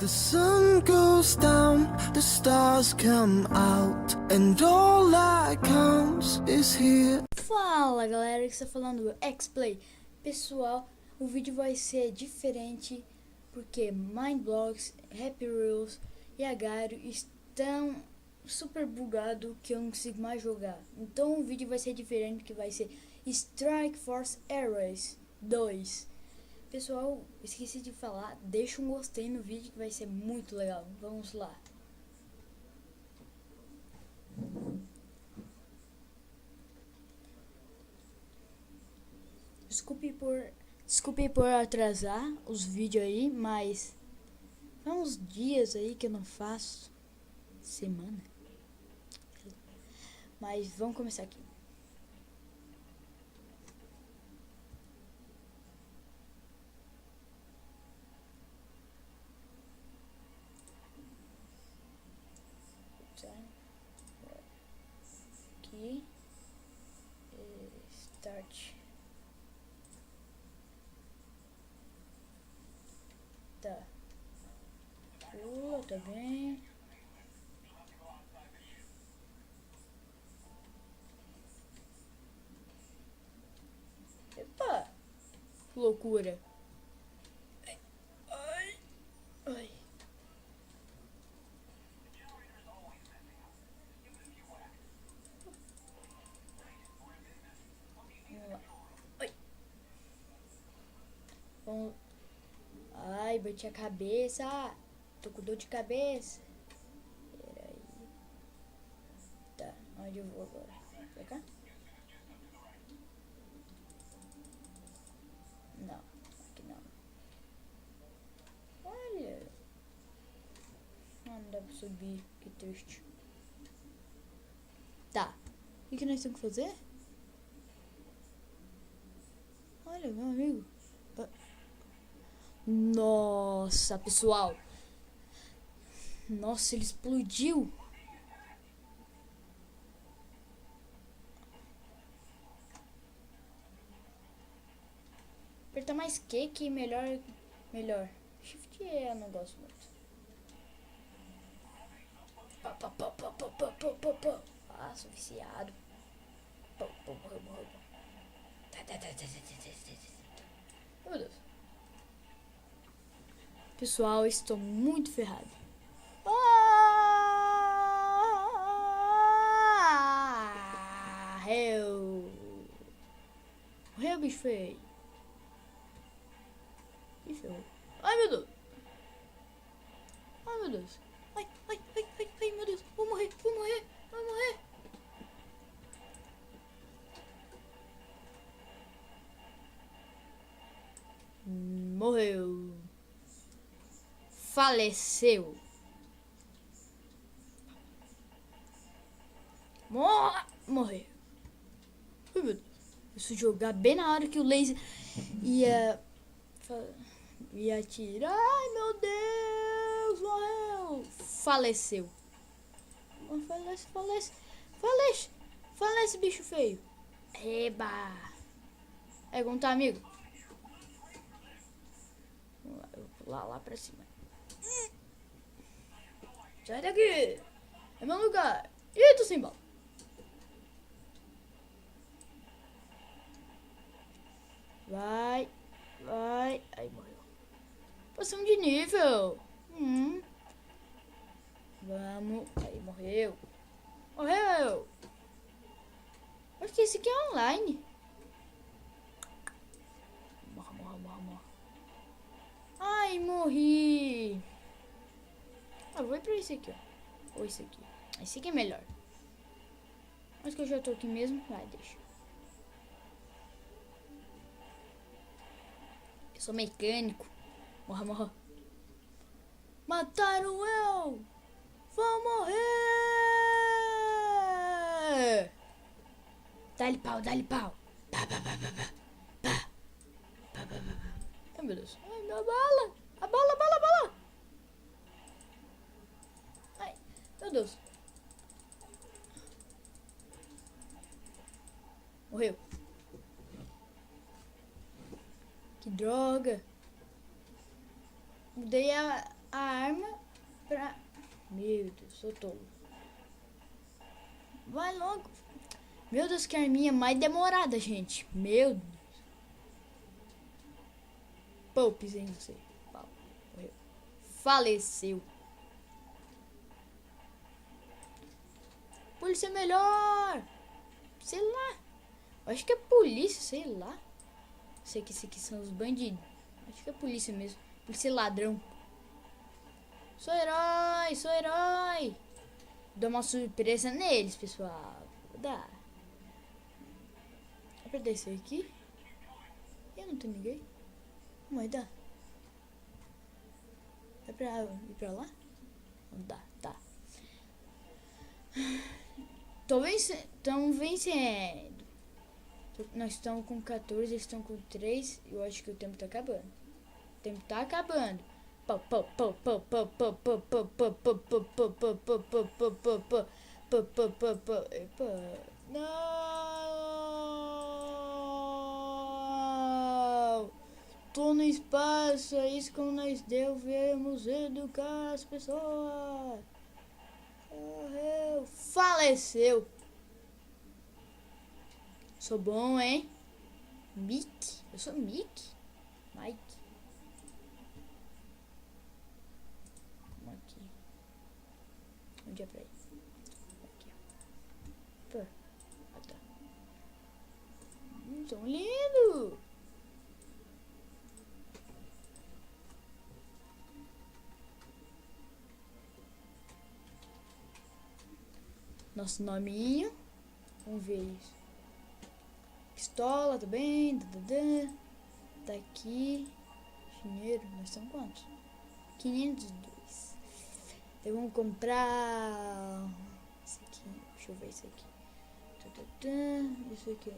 The sun goes down, the stars come out, and all that counts is here. Fala galera, que está falando o X-Play. Pessoal, o vídeo vai ser diferente porque Mindblocks, Happy Rules e Agario estão super bugados que eu não consigo mais jogar. Então o vídeo vai ser diferente, que vai ser Strike Force Air Race 2. Pessoal, esqueci de falar, deixa um gostei no vídeo que vai ser muito legal. Vamos lá. Desculpe por atrasar os vídeos aí, mas há uns dias aí que eu não faço. Semana. Mas vamos começar aqui. Aqui. Start. Tá. Pula, tá bem. Epa! Que loucura. Ai. Ai. Ai. Vamos lá. Ai. Vamos. Ai, bati a cabeça. Tô com dor de cabeça. Peraí. Tá, onde eu vou agora? Pra cá? Não, aqui não. Olha. Não dá pra subir, que triste. Tá, o que nós temos que fazer? Olha, meu amigo. Nossa, pessoal. Nossa, ele explodiu. Apertar mais que melhor. Shift eu não gosto muito. Ah, sou viciado. Meu Deus. Pessoal, estou muito ferrado. Morreu, bicho feio. Ih, ferrou. Ai, meu Deus. Ai, meu Deus. Ai, meu Deus. Vou morrer. Morreu. Faleceu. Morreu. Ai, meu Deus. Isso jogar bem na hora que o laser ia atirar. Ai, meu Deus. Morreu. Faleceu. Falece, bicho feio. Eba. É como tá, amigo? Eu vou pular lá pra cima. Sai daqui. É meu lugar. Ih, tô sem bala. Vai. Aí morreu. Passamos de nível. Vamos. Aí morreu. Acho que esse aqui é online. Morra. Ai, morri. Vou ir pra esse aqui, ó. Ou esse aqui. Esse aqui é melhor. Mas que eu já tô aqui mesmo. Vai, deixa. Eu sou mecânico. Morra. Mataram eu. Vou morrer. Dá-lhe pau. Pá. Ai, meu Deus. Ai, minha bala. A bala. Ai, meu Deus. Morreu. Que droga. Mudei a arma pra... Meu Deus, sou tolo. Vai logo. Meu Deus, que arminha mais demorada, gente. Meu Deus. Pô, pisei em você. Pau, morreu. Faleceu. Polícia melhor. Sei lá. Acho que é polícia, sei lá. Sei que esses aqui são os bandidos. Acho que é polícia mesmo. Polícia ladrão. Sou herói, sou herói. Dou uma surpresa neles, pessoal. Vou dar. É pra descer aqui? Eu não tenho ninguém. Mas dá. É pra ir pra lá? Não dá, tá. Estamos vencendo. Nós estamos com 14, eles estão com 3. Eu acho que o tempo tá acabando. O tempo tá acabando. Não! Tô no espaço, é isso que nós devemos educar as pessoas. Morreu, faleceu. Sou bom, hein? Mickey? Eu sou Mickey? Mike? Vamos aqui. Onde é pra ir? Aqui, ó. Pô. Ah, tá. Tão lindo! Nosso nominho. Vamos ver isso. Pistola também. Tá aqui. Dinheiro. Nós estamos quantos? 502. Então vamos comprar. Esse aqui. Deixa eu ver esse aqui. Isso aqui.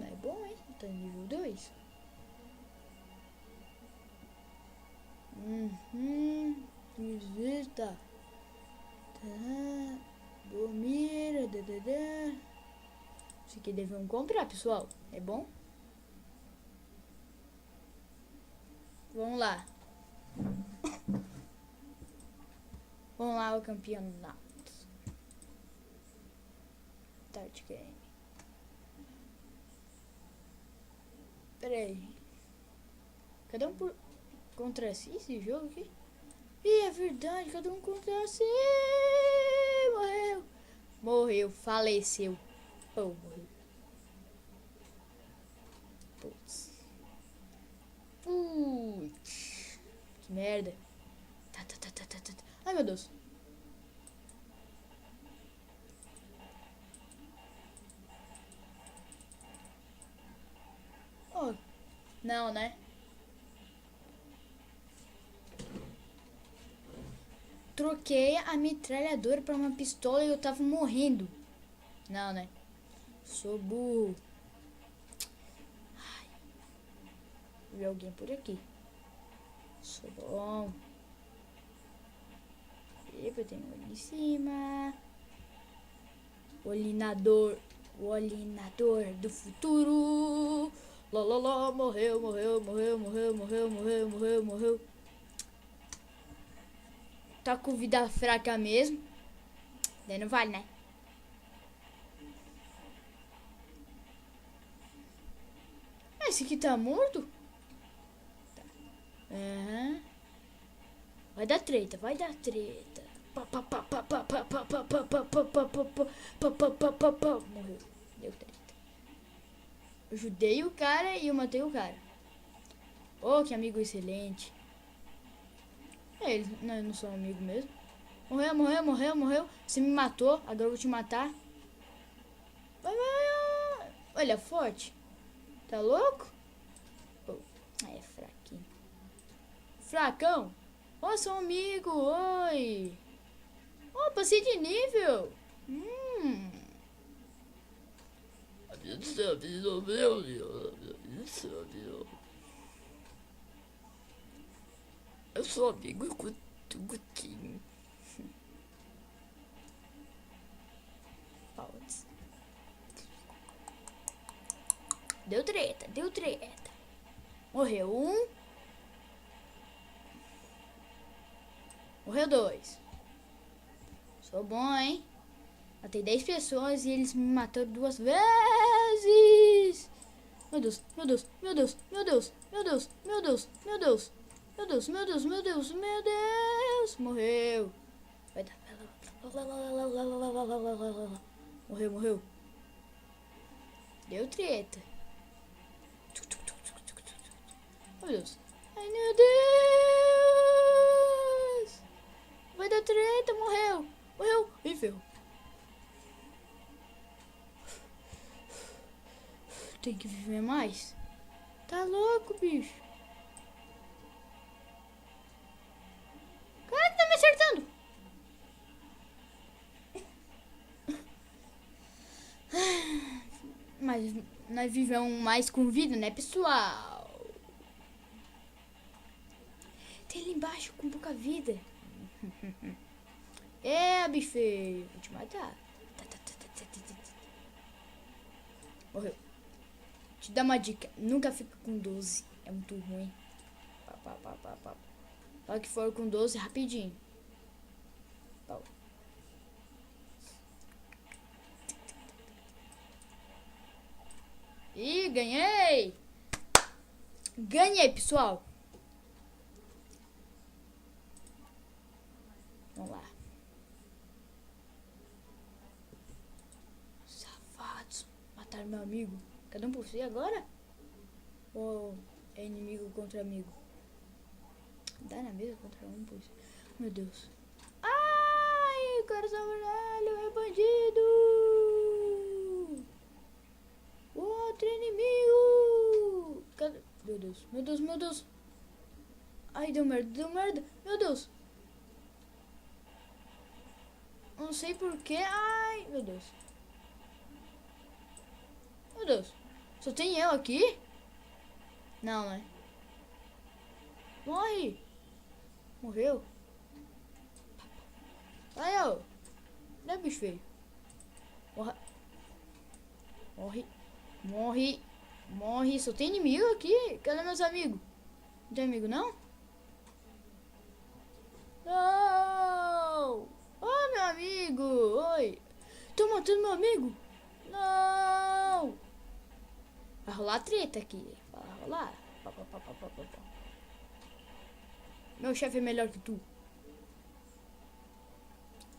É bom, hein? Tá nível 2. Visita. Tá. Boa mira. Isso aqui devemos comprar, pessoal. É bom? Vamos lá. Vamos lá, o campeonato. Start game. Pera aí. Cada um por... contra si esse jogo aqui? Ih, é verdade, cada um contra si. Morreu. Morreu, faleceu. Oh, morreu. Putz. Putz. Que merda. Tá. Ai, meu Deus. Oh, não, né? Troquei a metralhadora pra uma pistola e eu tava morrendo. Não, né? Sou burro. Ai. Vi alguém por aqui. Sou bom. Epa, tem um ali em cima. O olinador do futuro. Lololó, morreu. Tá com vida fraca mesmo. Daí não vale, né? Esse aqui tá morto? Tá. Aham. Vai dar treta. Morreu. Deu treta. Eu ajudei o cara e eu matei o cara. Oh, que amigo excelente. Eles não são amigos mesmo. Morreu. Você me matou, agora eu vou te matar. Vai. Olha, forte. Tá louco? Oh, é fraquinho. Fracão? Ó, sou amigo, oi. Oh, passei de nível. Eu sou amigo do Gutinho. Putz. Deu treta. Morreu um. nível 2. Sou bom, hein? Matei 10 pessoas e eles me mataram 2 vezes. Meu Deus, meu Deus, meu Deus, meu Deus, meu Deus, meu Deus, meu Deus, meu Deus, meu Deus, meu Deus, meu Deus. Morreu. Vai dar. Morreu, morreu. Deu treta. Meu Deus. Ai, meu Deus. Vai dar treta, morreu. Morreu. Ih, ferrou. Tem que viver mais. Tá louco, bicho. Cara, que tá me acertando. Mas nós vivemos mais com vida, né, pessoal? Tem ali embaixo com pouca vida. É, bicho feio. Vou te matar. Morreu. Te dar uma dica. Nunca fica com 12. É muito ruim. Só que for com 12 rapidinho. Pau. Ih, ganhei! Ganhei, pessoal! Vamos lá. Safados. Mataram meu amigo. Cada um por si agora? Ou é inimigo contra amigo? Dá na mesa contra um por si. Meu Deus. Ai, coração vermelho é bandido! Outro inimigo! Cadê? Meu Deus, meu Deus, meu Deus! Ai, deu merda, deu merda! Meu Deus! Não sei porquê. Ai, meu Deus. Meu Deus. Só tem eu aqui? Não, né? Morre! Morreu? Ai, ó. Não é bicho feio. Morre. Morre. Morre. Morre. Só tem inimigo aqui? Cadê meus amigos? Não tem amigo, não? Não! Oh, meu amigo! Oi! Tô matando meu amigo! Não! Vai rolar treta aqui. Vai rolar. Meu chefe é melhor que tu.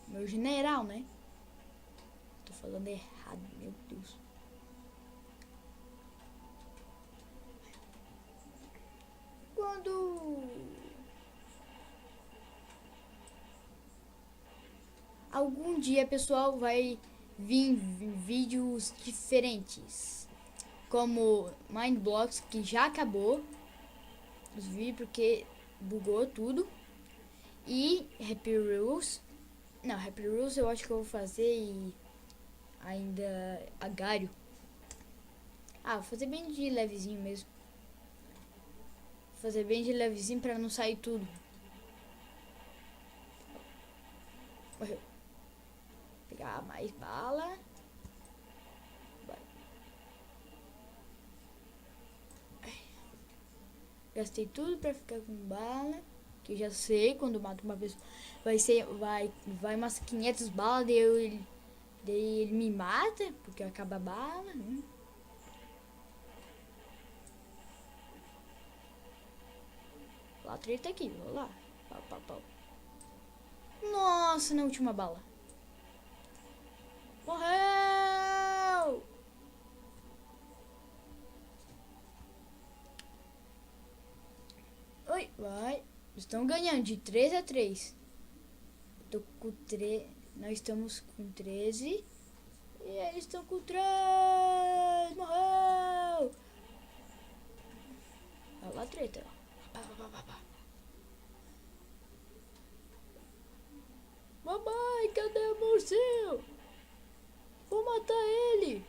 Meu general, né? Tô falando errado, meu Deus. Quando algum dia, pessoal, vai vir vídeos diferentes, como Mindblocks, que já acabou os vídeos porque bugou tudo, e Happy Rules. Não, Happy Rules eu acho que eu vou fazer e ainda Agário. Vou fazer bem de levezinho mesmo. Fazer bem de levezinho pra não sair tudo. Morreu. Pegar mais bala. Vai. Gastei tudo pra ficar com bala. Que eu já sei, quando mato uma pessoa vai umas 500 balas, daí ele me mata, porque acaba a bala, né? Lá, treta aqui, vou lá. Pau. Nossa, na última bala. Morreu! Oi, vai. Estão ganhando de 3-3. Tô com 3. Nós estamos com 13. E eles estão com 3. Morreu! Olha lá a treta. Mamãe, cadê o morcego? Vou matar ele.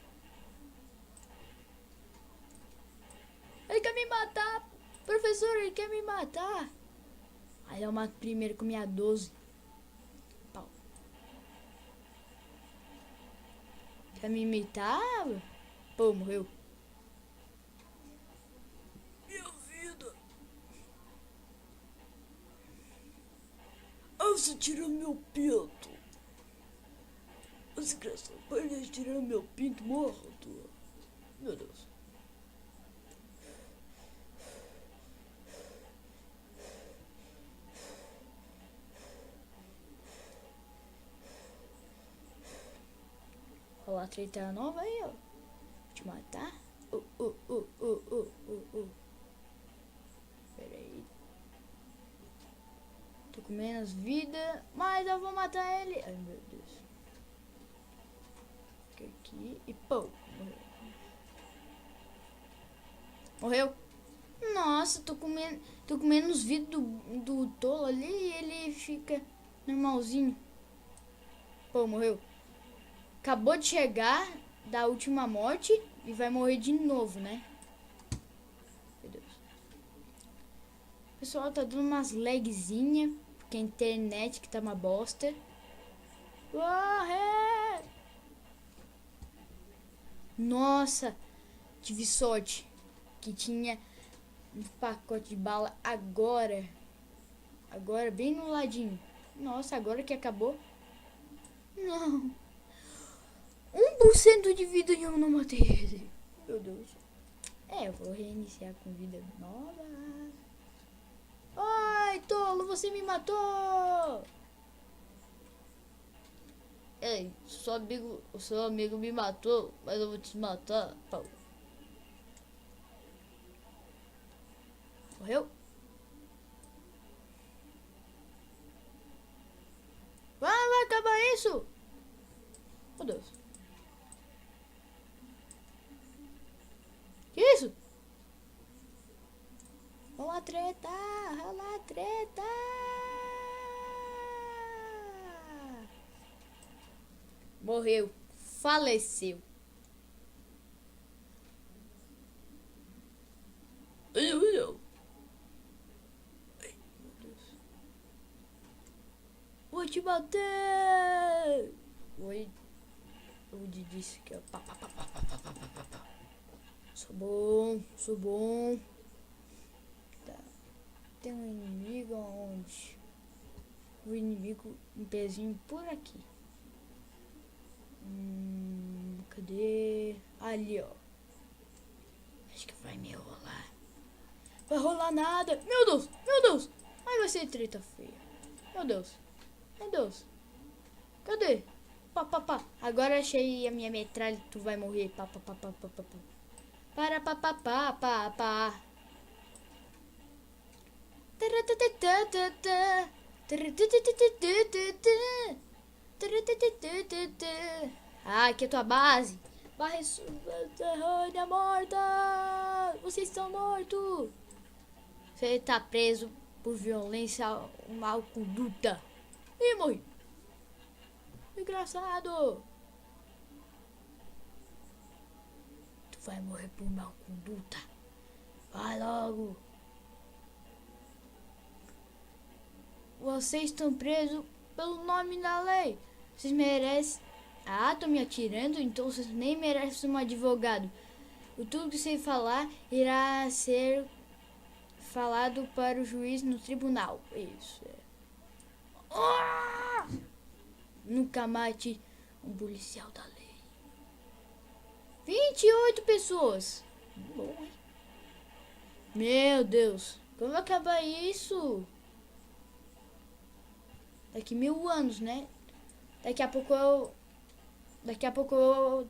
Ele quer me matar. Professor, ele quer me matar. Aí eu mato primeiro com minha 12. Pau. Quer me imitar? Pô, morreu. Minha vida. Nossa, tirou meu pinto. Os desgraçados, para de tirar meu pinto morto. Meu Deus. Olha a treta nova aí, ó. Vou te matar. Pera aí. Tô com menos vida, mas eu vou matar ele. Ai, meu Deus. Fica aqui e pô, morreu. Morreu. Nossa, tô com menos vida do tolo ali e ele fica normalzinho. Pô, morreu. Acabou de chegar da última morte e vai morrer de novo, né? Meu Deus. O pessoal tá dando umas lagzinha, porque a internet que tá uma bosta. Corre! Nossa, tive sorte que tinha um pacote de bala agora. Agora, bem no ladinho. Nossa, agora que acabou. Não. 1% de vida e eu não matei ele. Meu Deus. Eu vou reiniciar com vida nova. Ai, tolo, você me matou. Ei, o seu amigo me matou, mas eu vou te matar. Pau. Morreu? Vai acabar isso! Meu Deus. Que isso? Rola treta! Rola treta! Morreu. Faleceu. Ai, meu Deus. Vou te bater! Oi. O disse que é pá. Sou bom. Tá. Tem um inimigo aonde? O inimigo, um pezinho por aqui. Cadê? Ali, ó. Acho que vai me rolar. Vai rolar nada. Meu Deus. Ai, vai ser treta feia. Meu Deus. Cadê? Pá. Agora achei a minha metralha. Tu vai morrer. Pá. Para, pá. Ah, aqui é tua base. Vai, terrânea morta. Vocês estão mortos. Você tá preso por violência mal conduta. Ih, morri. Engraçado. Tu vai morrer por mal conduta. Vai logo. Vocês estão presos pelo nome da lei. Vocês merecem. Ah, tô me atirando, então vocês nem merecem um advogado. O tudo que você falar irá ser falado para o juiz no tribunal. Isso é. Nunca mate um policial da lei. 28 pessoas. Bom, hein? Meu Deus. Como vai acabar isso? Daqui 1000 anos, né? Daqui a pouco eu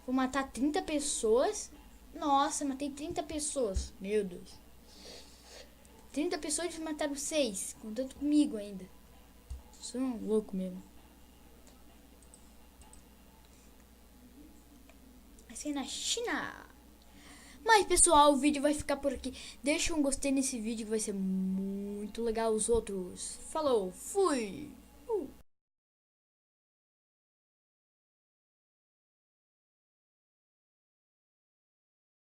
vou matar 30 pessoas. Nossa, matei 30 pessoas. Meu Deus. 30 pessoas mataram 6. Contando comigo ainda. Sou um louco mesmo. Vai ser na China. Mas, pessoal, o vídeo vai ficar por aqui. Deixa um gostei nesse vídeo que vai ser muito legal os outros. Falou, fui!